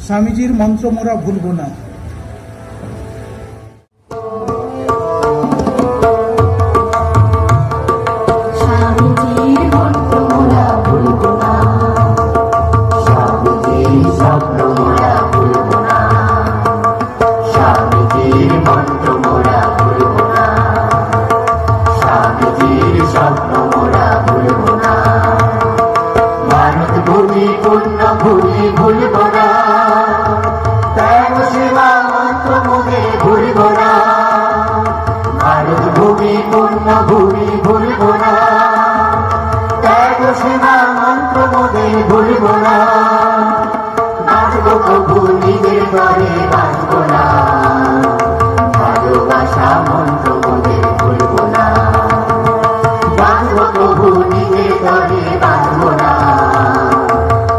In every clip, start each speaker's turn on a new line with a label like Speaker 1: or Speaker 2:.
Speaker 1: স্বামীজির মন্ত্র মোরা ভুলব না।
Speaker 2: ভুলব না, ত্যাগ সেবা মন্ত্র মোদের ভুলব না। ভারত ভূমি পূর্ণ ভূমি ভুলব না, ত্যাগ সেবা মন্ত্র মোদের ভুলব না। বাঁচব প্রভু নিজের ঘরে বাঁচব না, ভালোবাসা মন্ত্র মোদের ভুলব না। বাঁচব প্রভু নিজের ঘরে বাঁচব না,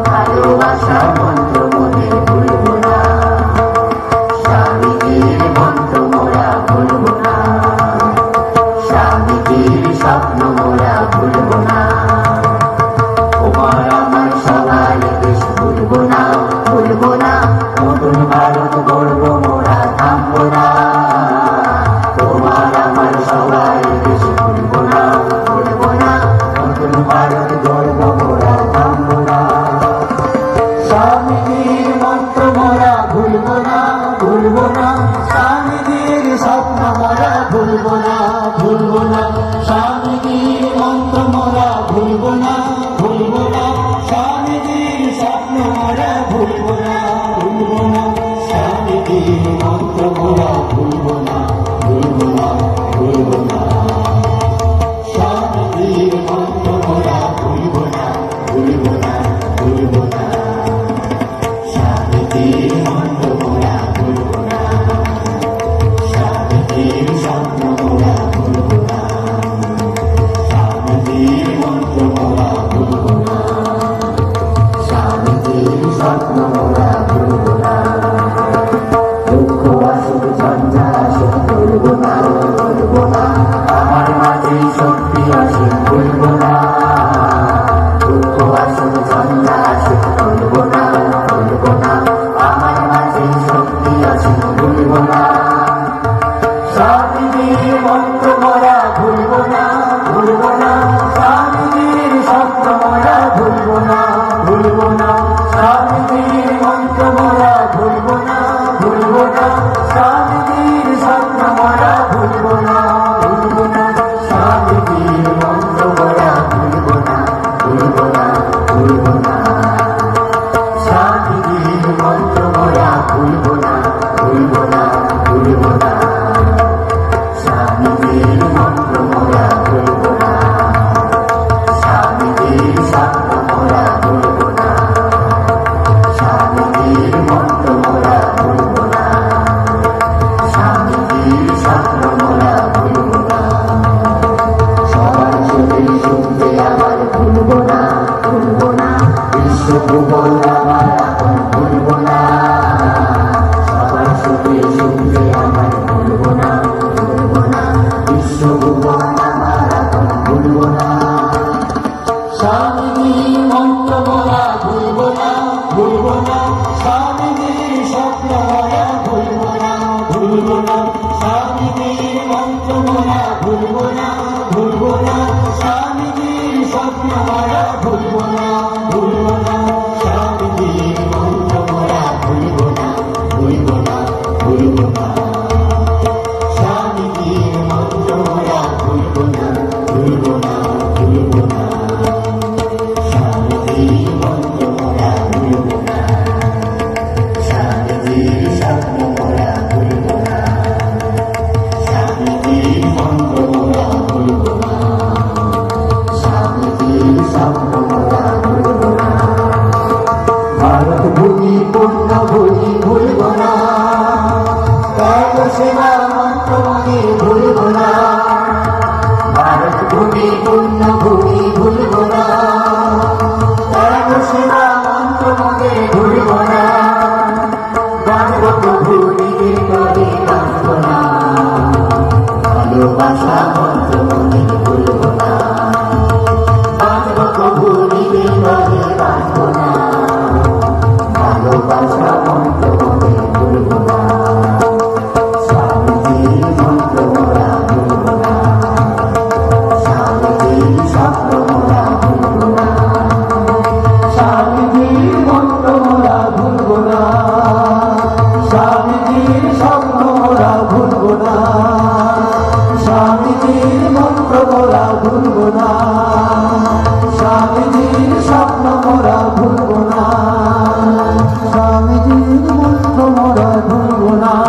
Speaker 2: ভালোবাসা মন্ত্র মোদের ভুলব না। স্বামীজির মন্ত্র মোরা ভুলব না, স্বামীজির স্বপ্ন মোরা ভুলব না। তোমার আমার সবার দেশ ভুলব না, ভুলব না। নতুন ভারত গড়ব মোরা থামব না। তোমার আমার সবার দেশ ভুলব না, ভুলব না। নতুন ভারত গড়ব মোরা থামব না। স্বামীজির মন্ত্র মোরা ভুলব না, ভুলব না। স্বামীজির স্বপ্ন মোরা ভুলব না, ভুলব না। স্বামীজির মন্ত্র মোরা ভুলব না, ভুলব না। স্বামীজির স্বপ্ন মোরা ভুলব না, ভুলব না। স্বামীজির মন্ত্র মোরা ভুলব না, ভুলব না, ভুলব না। স্বামীজির মন্ত্র মোরা ভুলব না, ভুলব না, ভুলব না। স্বামীজির মন্ত্র মোরা ভুলব না, স্বামীজির স্বপ্ন মোরা ভুলব না। স্বামীজির মন্ত্র মোরা ভুলব না, স্বামীজির স্বপ্ন মোরা ভুলব না। দুঃখ আসুক ঝঞ্ঝা আসুক ভুলব না, ভুলব না। আমার মাঝে শক্তি আসুক ভুলব না। দুঃখ আসুক ঝঞ্ঝা আসুক ভুলব না, ভুলব না। আমার মাঝে শক্তি আসুক ভুলব না। স্বামীজির মন্ত্র মোরা ভুলব না, ভুলব না। স্বামীজির স্বপ্ন মোরা ভুলব না, ভুলব না। স্বামীজির মন্ত্র মোরা ভুলব না, ভুলব না। স্বামীজির স্বপ্ন মোরা ভুলব না, ভুলব না। স্বামীজির মন্ত্র মোরা ভুলব না, ভুলব না, ভুলব না। স্বামীজির মন্ত্র মোরা ভুলব না, ভুলব না, ভুলব না। স্বামীজির মন্ত্র মোরা ভুলব না, স্বামীজির স্বপ্ন মোরা ভুলব না। স্বামীজির মন্ত্র মোরা ভুলব না, স্বামীজির স্বপ্ন মোরা ভুলব না। সবার চোখে শুনতে আমার ভুলব না, ভুলব না। বিশ্বভুবন আমার আপন ভুলব না। সবার চোখে শুনতে আমার ভুলব না, ভুলব না। বিশ্বভুবন আমার আপন ভুলব না। স্বামীজির মন্ত্র মোরা ভুলব না, ভুলব না। স্বামীজির স্বপ্ন মোরা ভুলব না, ভুলব না। স্বামীজির মন্ত্র মোরা ভুলব না, ভুলব না। স্বামীজির স্বপ্ন মোরা ভুলব না, ভুলব না। স্বামীজির মন্ত্র মোরা ভুলব না, ভুলব না, ভুলব না। স্বামীজির মন্ত্র মোরা ভুলব না, ভুলব না, ভুলব না। স্বামীজির মন্ত্র মোরা ভুলব না, স্বামীজির স্বপ্ন মোরা ভুলব না। স্বামীজির মন্ত্র মোরা ভুলব না, স্বামীজির স্বপ্ন মোরা ভুলব না। ভারত ভূমি পূর্ণ ভূমি ভুলব না, ত্যাগ সেবা মন্ত্র মোদের ভুলব না। ভারত ভূমি পূর্ণ ভূমি ভুলব না, ত্যাগ সেবা মন্ত্র মোদের ভুলব না। বাঁচব প্রভু নিজের ঘরে বাঁচব না, ভালোবাসা মন্ত্র মোদের ভুলব না। বাঁচব প্রভু নিজের ঘরে বাঁচব না, ভালোবাসা ভাষা মন্ত্র বলে ভুলব না, স্বামীজির মন্ত্র মোরা ভুলব না, স্বামীজির স্বপ্ন মোরা ভুলব না, স্বামীজির মন্ত্র মোরা ভুলব না, স্বামীজির স্বপ্ন মোরা ভুলব না, স্বামীজির মন্ত্র মোরা ভুলব না, স্বামীজির স্বপ্ন মোরা ভুলব না, স্বামীজির মন্ত্র মোরা ভুলব না।